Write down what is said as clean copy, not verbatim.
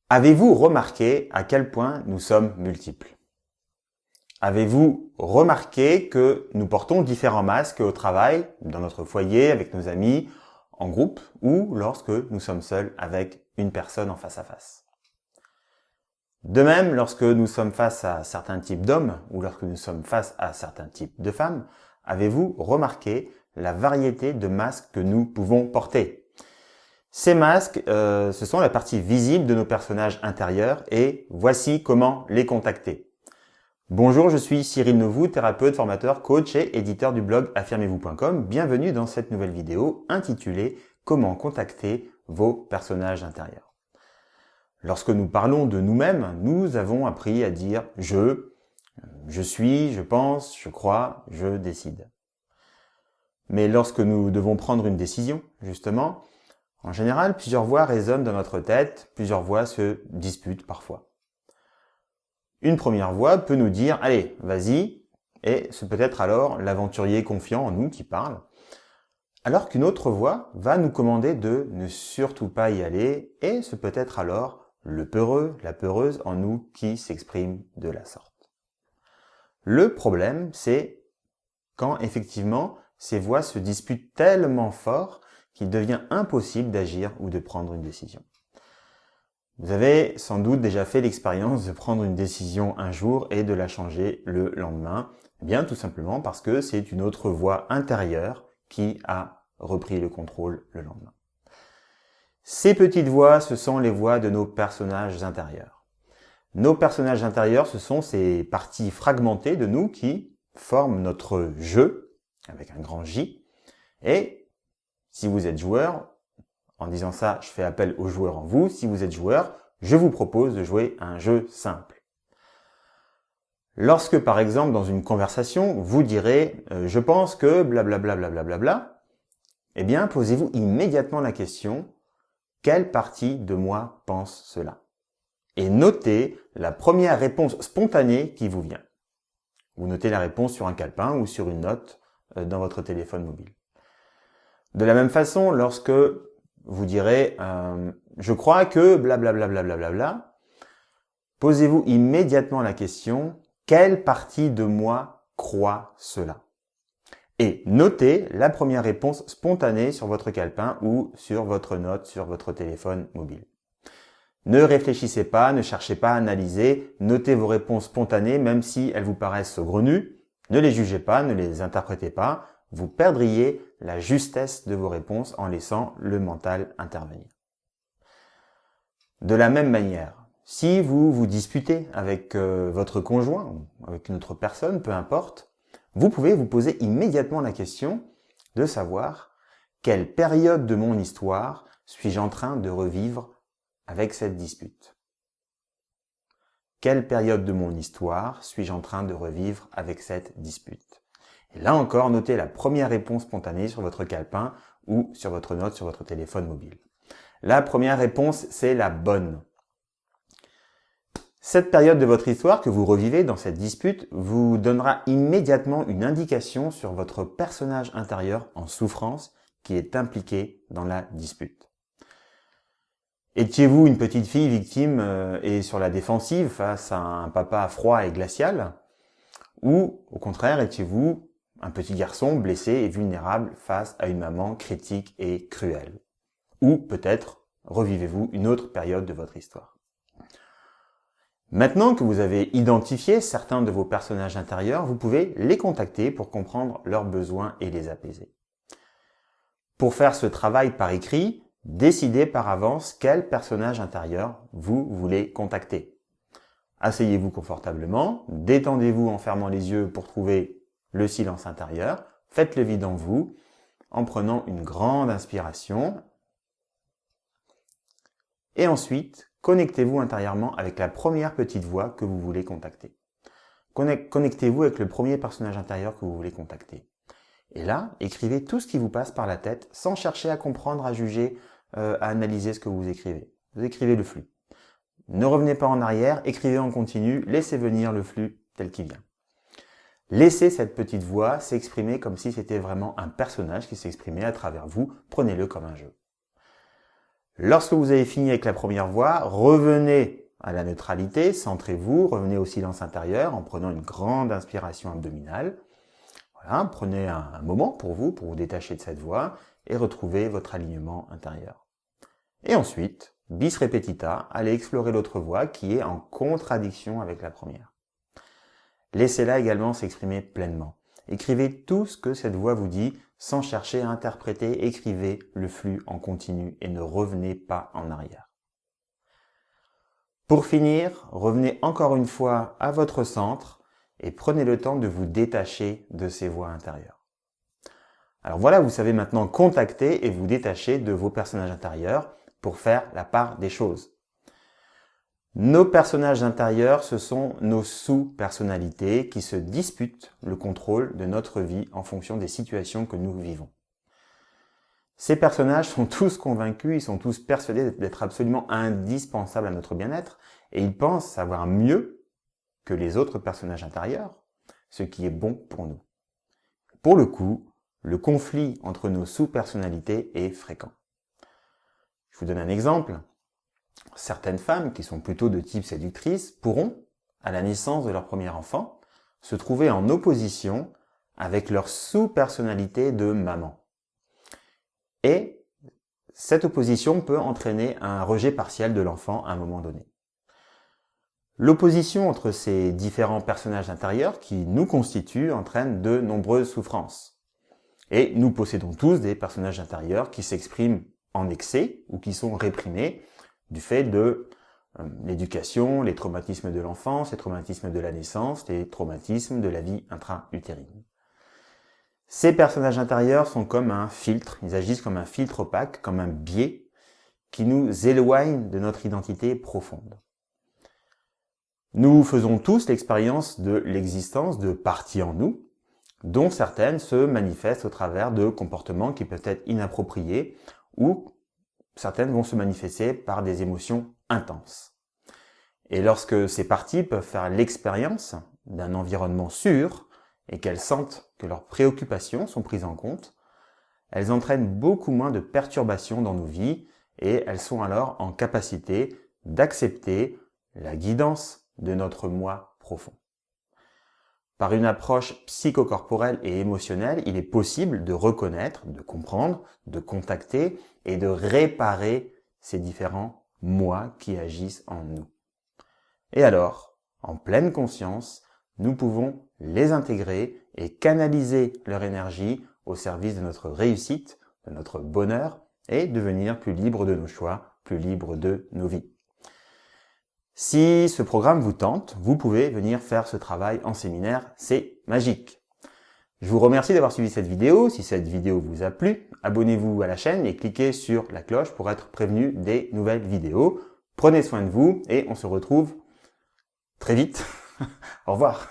Avez-vous remarqué à quel point nous sommes multiples? Avez-vous remarqué que nous portons différents masques au travail, dans notre foyer, avec nos amis, en groupe ou lorsque nous sommes seuls avec une personne en face à face? De même, lorsque nous sommes face à certains types d'hommes ou lorsque nous sommes face à certains types de femmes, avez-vous remarqué la variété de masques que nous pouvons porter? Ces masques, ce sont la partie visible de nos personnages intérieurs et voici comment les contacter. Bonjour, je suis Cyril Novou, thérapeute, formateur, coach et éditeur du blog affirmez-vous.com. Bienvenue dans cette nouvelle vidéo intitulée « Comment contacter vos personnages intérieurs ». Lorsque nous parlons de nous-mêmes, nous avons appris à dire « je suis, je pense, je crois, je décide ». Mais lorsque nous devons prendre une décision, justement, en général, plusieurs voix résonnent dans notre tête, plusieurs voix se disputent parfois. Une première voix peut nous dire « Allez, vas-y », et c'est peut-être alors l'aventurier confiant en nous qui parle, alors qu'une autre voix va nous commander de ne surtout pas y aller, et c'est peut-être alors le peureux, la peureuse en nous qui s'exprime de la sorte. Le problème, c'est quand effectivement ces voix se disputent tellement fort qu'il devient impossible d'agir ou de prendre une décision. Vous avez sans doute déjà fait l'expérience de prendre une décision un jour et de la changer le lendemain. Eh bien, tout simplement parce que c'est une autre voix intérieure qui a repris le contrôle le lendemain. Ces petites voix, ce sont les voix de nos personnages intérieurs. Nos personnages intérieurs, ce sont ces parties fragmentées de nous qui forment notre jeu, avec un grand J, et si vous êtes joueur, en disant ça, je fais appel aux joueurs en vous. Si vous êtes joueur, je vous propose de jouer à un jeu simple. Lorsque, par exemple, dans une conversation, vous direz « je pense que blablabla, blablabla », eh bien, posez-vous immédiatement la question « quelle partie de moi pense cela ?» et notez la première réponse spontanée qui vous vient. Vous notez la réponse sur un calepin ou sur une note dans votre téléphone mobile. De la même façon, lorsque vous direz je crois que blablabla, blablabla, posez-vous immédiatement la question quelle partie de moi croit cela? Et notez la première réponse spontanée sur votre calepin ou sur votre note sur votre téléphone mobile. Ne réfléchissez pas, ne cherchez pas à analyser, notez vos réponses spontanées même si elles vous paraissent saugrenues, ne les jugez pas, ne les interprétez pas. Vous perdriez la justesse de vos réponses en laissant le mental intervenir. De la même manière, si vous vous disputez avec votre conjoint ou avec une autre personne, peu importe, vous pouvez vous poser immédiatement la question de savoir quelle période de mon histoire suis-je en train de revivre avec cette dispute. Quelle période de mon histoire suis-je en train de revivre avec cette dispute? Et là encore, notez la première réponse spontanée sur votre calepin ou sur votre note sur votre téléphone mobile. La première réponse, c'est la bonne. Cette période de votre histoire que vous revivez dans cette dispute vous donnera immédiatement une indication sur votre personnage intérieur en souffrance qui est impliqué dans la dispute. Étiez-vous une petite fille victime et sur la défensive face à un papa froid et glacial? Ou, au contraire, étiez-vous un petit garçon blessé et vulnérable face à une maman critique et cruelle? Ou peut-être revivez-vous une autre période de votre histoire? Maintenant que vous avez identifié certains de vos personnages intérieurs, vous pouvez les contacter pour comprendre leurs besoins et les apaiser. Pour faire ce travail par écrit, décidez par avance quel personnage intérieur vous voulez contacter. Asseyez-vous confortablement, détendez-vous en fermant les yeux pour trouver le silence intérieur, faites le vide en vous en prenant une grande inspiration et ensuite connectez-vous intérieurement avec la première petite voix que vous voulez contacter. Connectez-vous avec le premier personnage intérieur que vous voulez contacter. Et là, écrivez tout ce qui vous passe par la tête sans chercher à comprendre, à juger, à analyser ce que vous écrivez. Vous écrivez le flux. Ne revenez pas en arrière, écrivez en continu, laissez venir le flux tel qu'il vient. Laissez cette petite voix s'exprimer comme si c'était vraiment un personnage qui s'exprimait à travers vous. Prenez-le comme un jeu. Lorsque vous avez fini avec la première voix, revenez à la neutralité, centrez-vous, revenez au silence intérieur en prenant une grande inspiration abdominale. Voilà, prenez un moment pour vous détacher de cette voix et retrouver votre alignement intérieur. Et ensuite, bis repetita, allez explorer l'autre voix qui est en contradiction avec la première. Laissez-la également s'exprimer pleinement. Écrivez tout ce que cette voix vous dit sans chercher à interpréter. Écrivez le flux en continu et ne revenez pas en arrière. Pour finir, revenez encore une fois à votre centre et prenez le temps de vous détacher de ces voix intérieures. Alors voilà, vous savez maintenant contacter et vous détacher de vos personnages intérieurs pour faire la part des choses. Nos personnages intérieurs, ce sont nos sous-personnalités qui se disputent le contrôle de notre vie en fonction des situations que nous vivons. Ces personnages sont tous convaincus, ils sont tous persuadés d'être absolument indispensables à notre bien-être et ils pensent savoir mieux que les autres personnages intérieurs ce qui est bon pour nous. Pour le coup, le conflit entre nos sous-personnalités est fréquent. Je vous donne un exemple. Certaines femmes, qui sont plutôt de type séductrice, pourront, à la naissance de leur premier enfant, se trouver en opposition avec leur sous-personnalité de maman. Et cette opposition peut entraîner un rejet partiel de l'enfant à un moment donné. L'opposition entre ces différents personnages intérieurs qui nous constituent entraîne de nombreuses souffrances. Et nous possédons tous des personnages intérieurs qui s'expriment en excès ou qui sont réprimés du fait de l'éducation, les traumatismes de l'enfance, les traumatismes de la naissance, les traumatismes de la vie intra-utérine. Ces personnages intérieurs sont comme un filtre, ils agissent comme un filtre opaque, comme un biais qui nous éloigne de notre identité profonde. Nous faisons tous l'expérience de l'existence de parties en nous, dont certaines se manifestent au travers de comportements qui peuvent être inappropriés ou certaines vont se manifester par des émotions intenses. Et lorsque ces parties peuvent faire l'expérience d'un environnement sûr et qu'elles sentent que leurs préoccupations sont prises en compte, elles entraînent beaucoup moins de perturbations dans nos vies et elles sont alors en capacité d'accepter la guidance de notre moi profond. Par une approche psychocorporelle et émotionnelle, il est possible de reconnaître, de comprendre, de contacter et de réparer ces différents moi qui agissent en nous. Et alors, en pleine conscience, nous pouvons les intégrer et canaliser leur énergie au service de notre réussite, de notre bonheur et devenir plus libre de nos choix, plus libre de nos vies. Si ce programme vous tente, vous pouvez venir faire ce travail en séminaire, c'est magique. Je vous remercie d'avoir suivi cette vidéo. Si cette vidéo vous a plu, abonnez-vous à la chaîne et cliquez sur la cloche pour être prévenu des nouvelles vidéos. Prenez soin de vous et on se retrouve très vite. Au revoir.